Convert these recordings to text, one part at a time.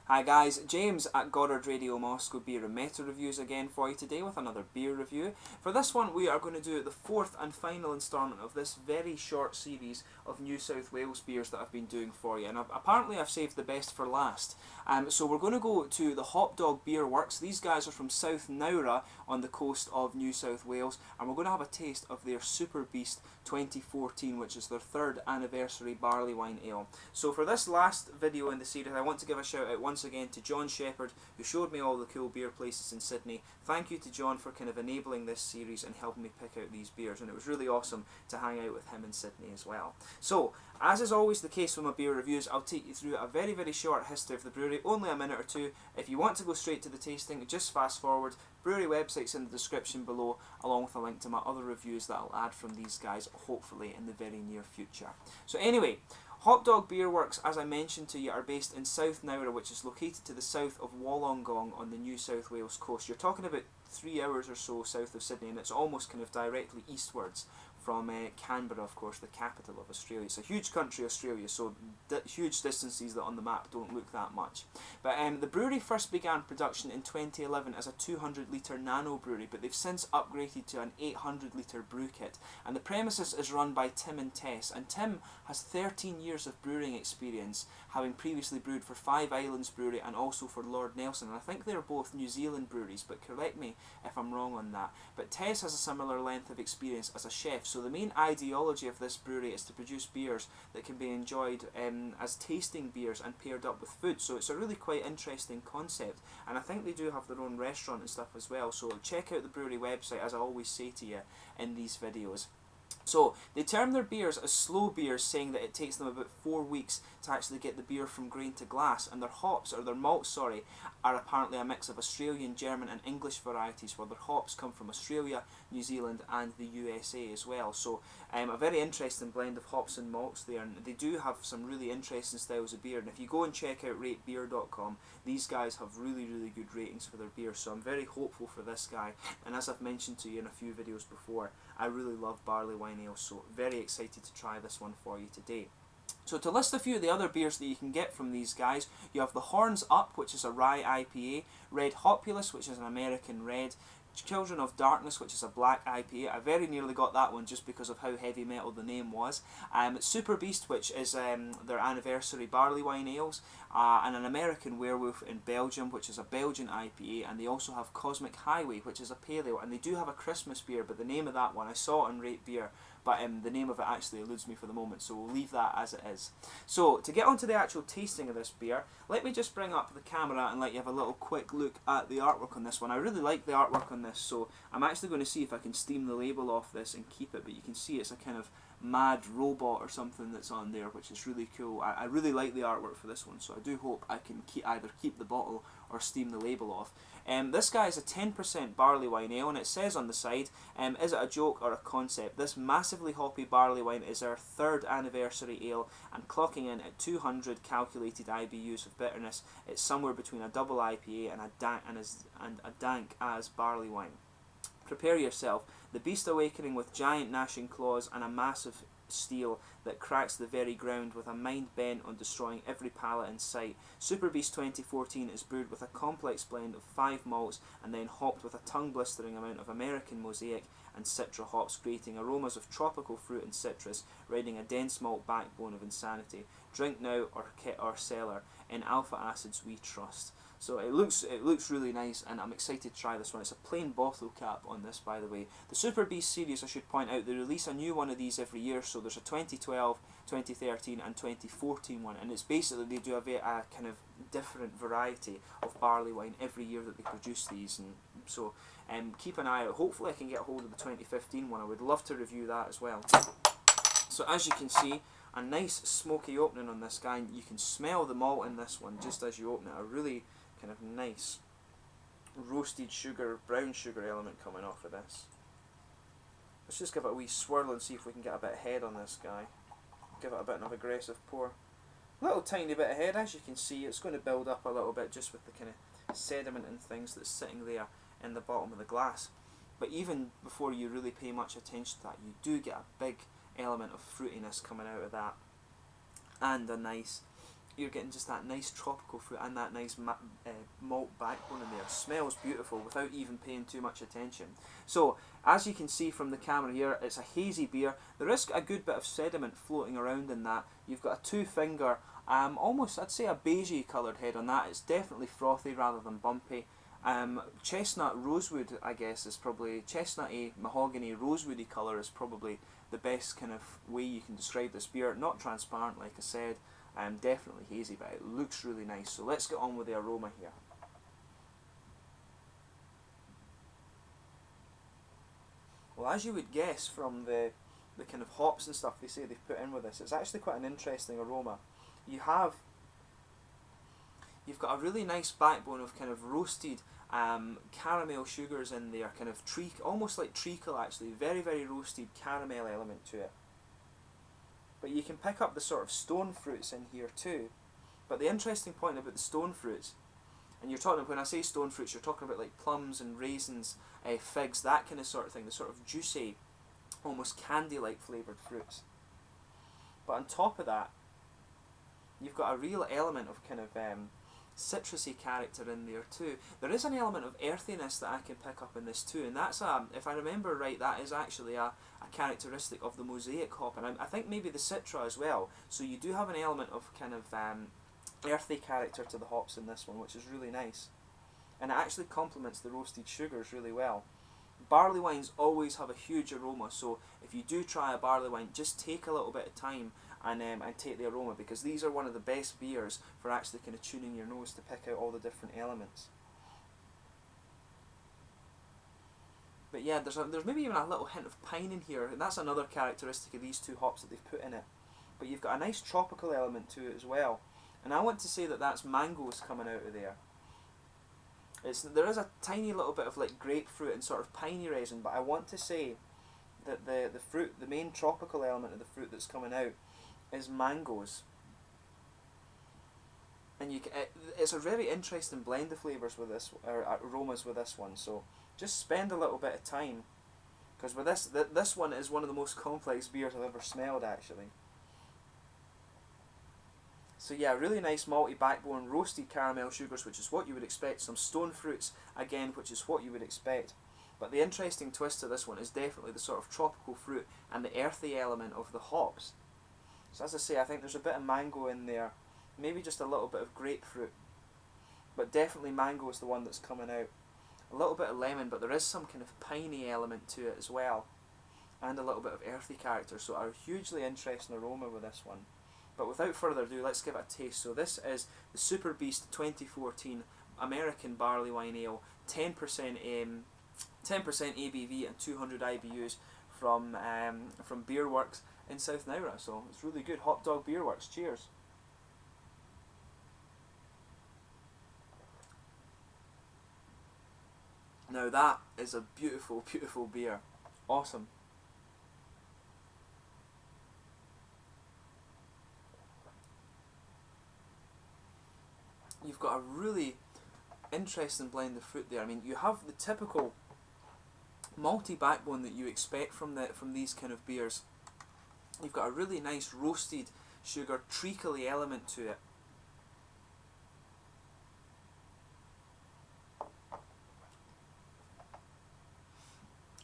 Hi guys, James at Goddard Radio Moscow Beer and Meta Reviews again for you today with another beer review. For this one we are going to do the fourth and final instalment of this very short series of New South Wales beers that I've been doing for you, and apparently I've saved the best for last. So we're going to go to the HopDog BeerWorks. These guys are from South Nowra on the coast of New South Wales, and we're going to have a taste of their Super Beast 2014, which is their 3rd anniversary barley wine ale. So for this last video in the series, I want to give a shout out once again to John Shepherd, who showed me all the cool beer places in Sydney. Thank you to John for kind of enabling this series and helping me pick out these beers, and it was really awesome to hang out with him in Sydney as well. So, as is always the case with my beer reviews, I'll take you through a very, very short history of the brewery, only a minute or two. If you want to go straight to the tasting, just fast forward. Brewery website's in the description below, along with a link to my other reviews that I'll add from these guys, hopefully in the very near future. So anyway, HopDog BeerWorks, as I mentioned to you, are based in South Nowra, which is located to the south of Wollongong on the New South Wales coast. You're talking about 3 hours or so south of Sydney, and it's almost kind of directly eastwards from Canberra, of course, the capital of Australia. It's a huge country, Australia, so huge distances that on the map don't look that much. But the brewery first began production in 2011 as a 200 litre nano brewery, but they've since upgraded to an 800 litre brew kit. And the premises is run by Tim and Tess, and Tim has 13 years of brewing experience, having previously brewed for Five Islands Brewery and also for Lord Nelson. And I think they're both New Zealand breweries, but correct me if I'm wrong on that. But Tess has a similar length of experience as a chef, so the main ideology of this brewery is to produce beers that can be enjoyed as tasting beers and paired up with food. So it's a really quite interesting concept, and I think they do have their own restaurant and stuff as well. So check out the brewery website, as I always say to you in these videos. So, they term their beers as slow beers, saying that it takes them about 4 weeks to actually get the beer from grain to glass, and their hops, or their malts, sorry, are apparently a mix of Australian, German and English varieties, where their hops come from Australia, New Zealand and the USA as well. So, a very interesting blend of hops and malts there, and they do have some really interesting styles of beer, and if you go and check out ratebeer.com, these guys have really, really good ratings for their beer, so I'm very hopeful for this guy, and as I've mentioned to you in a few videos before, I really love barley wine ale, so very excited to try this one for you today. So to list a few of the other beers that you can get from these guys, you have the Horns Up, which is a rye IPA, Red Hopulus, which is an American red, Children of Darkness, which is a black IPA. I very nearly got that one just because of how heavy metal the name was. Super Beast, which is their anniversary barley wine ales, and an American Werewolf in Belgium, which is a Belgian IPA, and they also have Cosmic Highway, which is a pale ale, and they do have a Christmas beer, but the name of that one, I saw it on Rate Beer, but the name of it actually eludes me for the moment, so we'll leave that as it is. So, to get onto the actual tasting of this beer, let me just bring up the camera and let you have a little quick look at the artwork on this one. I really like the artwork on this, so I'm actually going to see if I can steam the label off this and keep it, but you can see it's a kind of mad robot or something that's on there, which is really cool. I really like the artwork for this one, so I do hope I can either keep the bottle or steam the label off. This guy is a 10% barley wine ale, and it says on the side, is it a joke or a concept? This massively hoppy barley wine is our 3rd anniversary ale, and clocking in at 200 calculated IBUs of bitterness. It's somewhere between a double IPA and a dank as barley wine. Prepare yourself. The beast awakening with giant gnashing claws and a massive steel that cracks the very ground with a mind bent on destroying every palate in sight. Super Beast 2014 is brewed with a complex blend of 5 malts and then hopped with a tongue-blistering amount of American Mosaic and Citra hops, creating aromas of tropical fruit and citrus, riding a dense malt backbone of insanity. Drink now or cellar. In alpha acids we trust. So it looks really nice, and I'm excited to try this one. It's a plain bottle cap on this, by the way. The Super Beast series, I should point out, they release a new one of these every year, so there's a 2012, 2013 and 2014 one, and it's basically they do a kind of different variety of barley wine every year that they produce these, and so keep an eye out. Hopefully I can get hold of the 2015 one. I would love to review that as well. So as you can see, a nice smoky opening on this guy, and you can smell the malt in this one just as you open it. A really kind of nice roasted sugar, brown sugar element coming off of this. Let's just give it a wee swirl and see if we can get a bit of head on this guy. Give it a bit of aggressive pour. Little tiny bit of head, as you can see. It's going to build up a little bit just with the kind of sediment and things that's sitting there in the bottom of the glass. But even before you really pay much attention to that, you do get a big element of fruitiness coming out of that, and a nice you're getting just that nice tropical fruit and that nice malt backbone in there. It smells beautiful without even paying too much attention. So, as you can see from the camera here, it's a hazy beer. There is a good bit of sediment floating around in that. You've got a two-finger, almost, I'd say a beigey coloured head on that. It's definitely frothy rather than bumpy. Chestnut rosewood, I guess, is probably, chestnutty, mahogany, rosewoody colour is probably the best kind of way you can describe this beer. Not transparent, like I said. Definitely hazy, but it looks really nice. So let's get on with the aroma here. Well, as you would guess from the kind of hops and stuff they say they've put in with this, it's actually quite an interesting aroma. You've got a really nice backbone of kind of roasted caramel sugars in there, kind of almost like treacle actually, very, very roasted caramel element to it. But you can pick up the sort of stone fruits in here too. But the interesting point about the stone fruits, and you're talking, when I say stone fruits, you're talking about like plums and raisins, figs, that kind of sort of thing, the sort of juicy, almost candy-like flavoured fruits. But on top of that, you've got a real element of kind of citrusy character in there too. There is an element of earthiness that I can pick up in this too, and that's if I remember right, that is actually a characteristic of the mosaic hop, and I think maybe the Citra as well. So you do have an element of kind of earthy character to the hops in this one, which is really nice, and it actually complements the roasted sugars really well. Barley wines always have a huge aroma, so if you do try a barley wine, just take a little bit of time and take the aroma, because these are one of the best beers for actually kind of tuning your nose to pick out all the different elements. But yeah, there's maybe even a little hint of pine in here, and that's another characteristic of these two hops that they've put in it. But you've got a nice tropical element to it as well, and I want to say that that's mangoes coming out of there. There is a tiny little bit of like grapefruit and sort of piney resin, but I want to say that the fruit, the main tropical element of the fruit that's coming out, is mangoes. And it's a very interesting blend of flavours with this, or aromas with this one. So just spend a little bit of time, because with this one is one of the most complex beers I've ever smelled actually. So yeah, really nice malty backbone, roasted caramel sugars, which is what you would expect, some stone fruits, again, which is what you would expect. But the interesting twist to this one is definitely the sort of tropical fruit and the earthy element of the hops. So as I say, I think there's a bit of mango in there, maybe just a little bit of grapefruit, but definitely mango is the one that's coming out. A little bit of lemon, but there is some kind of piney element to it as well, and a little bit of earthy character, so a hugely interesting aroma with this one. But without further ado, let's give it a taste. So this is the Super Beast 2014 American Barley Wine Ale, 10% ABV and 200 IBUs from BeerWorks in South Nowra. So it's really good. HopDog BeerWorks. Cheers. Now that is a beautiful, beautiful beer. Awesome. You've got a really interesting blend of fruit there. I mean, you have the typical malty backbone that you expect from these kind of beers. You've got a really nice roasted sugar, treacly element to it.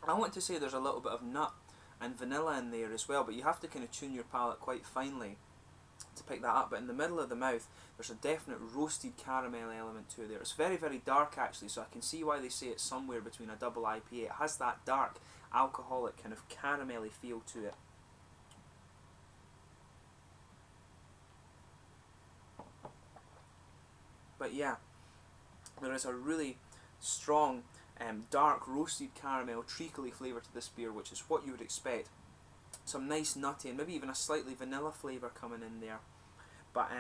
I want to say there's a little bit of nut and vanilla in there as well, but you have to kind of tune your palate quite finely to pick that up. But in the middle of the mouth, there's a definite roasted caramel element to it there. It's very, very dark actually, so I can see why they say it's somewhere between a double IPA. It has that dark, alcoholic kind of caramelly feel to it. But yeah, there is a really strong, dark, roasted caramel, treacly flavour to this beer, which is what you would expect. Some nice nutty and maybe even a slightly vanilla flavour coming in there. But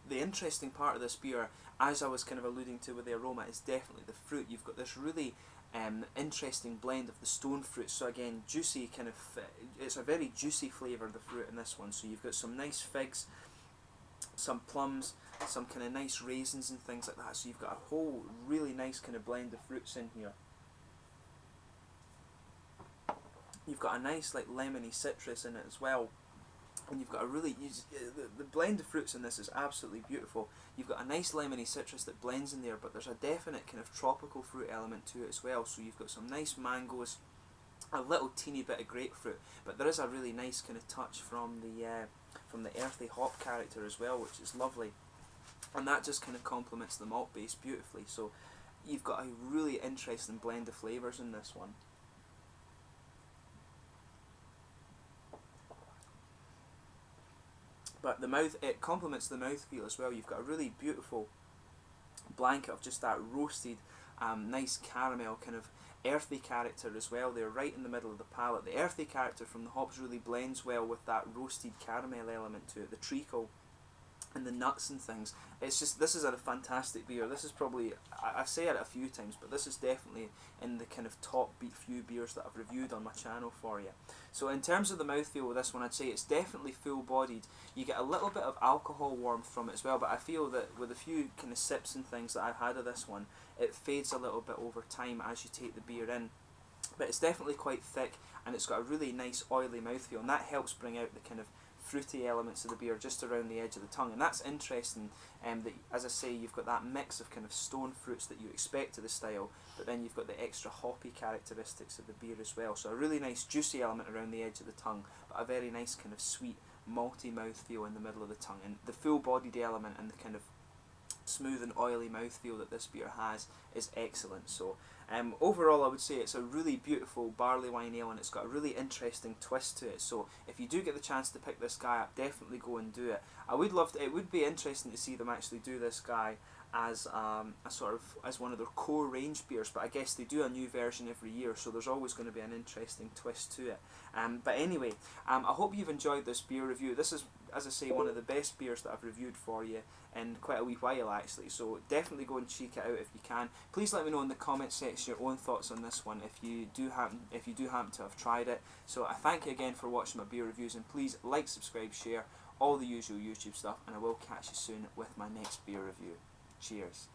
the interesting part of this beer, as I was kind of alluding to with the aroma, is definitely the fruit. You've got this really interesting blend of the stone fruit. So again, juicy kind of, it's a very juicy flavour, the fruit in this one. So you've got some nice figs, some plums, some kind of nice raisins and things like that. So you've got a whole really nice kind of blend of fruits in here. You've got a nice like lemony citrus in it as well. and you've got a really the blend of fruits in this is absolutely beautiful. You've got a nice lemony citrus that blends in there, but there's a definite kind of tropical fruit element to it as well. So you've got some nice mangoes, a little teeny bit of grapefruit, but there is a really nice kind of touch from the earthy hop character as well, which is lovely, and that just kind of complements the malt base beautifully. So you've got a really interesting blend of flavours in this one. But it complements the mouthfeel as well. You've got a really beautiful blanket of just that roasted, nice caramel kind of earthy character as well. They're right in the middle of the palate. The earthy character from the hops really blends well with that roasted caramel element to it, the treacle and the nuts and things. It's just, this is a fantastic beer. This is probably, I say it a few times, but this is definitely in the kind of top few beers that I've reviewed on my channel for you. So in terms of the mouthfeel with this one, I'd say it's definitely full bodied. You get a little bit of alcohol warmth from it as well, but I feel that with a few kind of sips and things that I've had of this one, it fades a little bit over time as you take the beer in. But it's definitely quite thick, and it's got a really nice oily mouthfeel, and that helps bring out the kind of fruity elements of the beer just around the edge of the tongue. And that's interesting, that, as I say, you've got that mix of kind of stone fruits that you expect to the style, but then you've got the extra hoppy characteristics of the beer as well. So a really nice juicy element around the edge of the tongue, but a very nice kind of sweet malty mouthfeel in the middle of the tongue, and the full bodied element and the kind of smooth and oily mouthfeel that this beer has is excellent. So overall I would say it's a really beautiful barley wine ale, and it's got a really interesting twist to it. So if you do get the chance to pick this guy up, definitely go and do it. I would love to, it would be interesting to see them actually do this guy as a sort of as one of their core range beers, but I guess they do a new version every year, so there's always going to be an interesting twist to it. But anyway, I hope you've enjoyed this beer review. This is, as I say, one of the best beers that I've reviewed for you in quite a wee while actually, so definitely go and check it out if you can. Please let me know in the comment section your own thoughts on this one if you do happen to have tried it. So I thank you again for watching my beer reviews, and please like, subscribe, share, all the usual YouTube stuff, and I will catch you soon with my next beer review. Cheers.